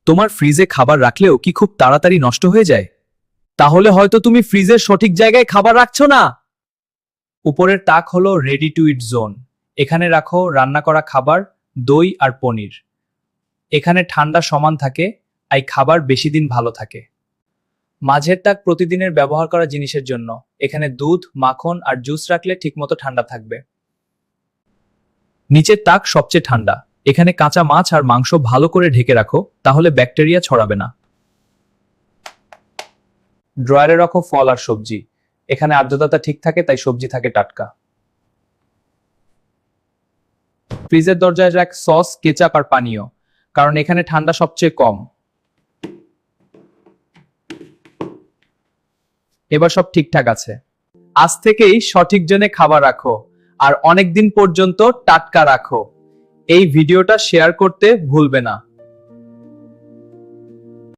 তোমার ফ্রিজে খাবার রাখলেও কি খুব তাড়াতাড়ি নষ্ট হয়ে যায়? তাহলে হয়তো তুমি ফ্রিজের সঠিক জায়গায় খাবার রাখছো না। উপরের তাক হলো রেডি টু ইট জোন। এখানে রাখো রান্না করা খাবার, দই আর পনির। এখানে ঠান্ডা সমান থাকে, আর খাবার বেশি দিন ভালো থাকে। মাঝের তাক প্রতিদিনের ব্যবহার করা জিনিসের জন্য। এখানে দুধ, মাখন আর জুস রাখলে ঠিকমতো ঠান্ডা থাকবে। নিচের তাক সবচেয়ে ঠান্ডা। এখানে কাঁচা মাছ আর মাংস ভালো করে ঢেকে রাখো, তাহলে ব্যাকটেরিয়া ছড়াবে না। ড্রয়ারে রাখো ফল আর সবজি। এখানে আর্দ্রতা ঠিক থাকে, তাই সবজি থাকে টাটকা। ফ্রিজের দরজায় রাখ সস, কেচাপ আর পানীয়, কারণ এখানে ঠান্ডা সবচেয়ে কম। এবার সব ঠিকঠাক আছে। আজ থেকেই সঠিক জনে খাবার রাখো আর অনেক দিন পর্যন্ত টাটকা রাখো। এই ভিডিওটা শেয়ার করতে ভুলবে না।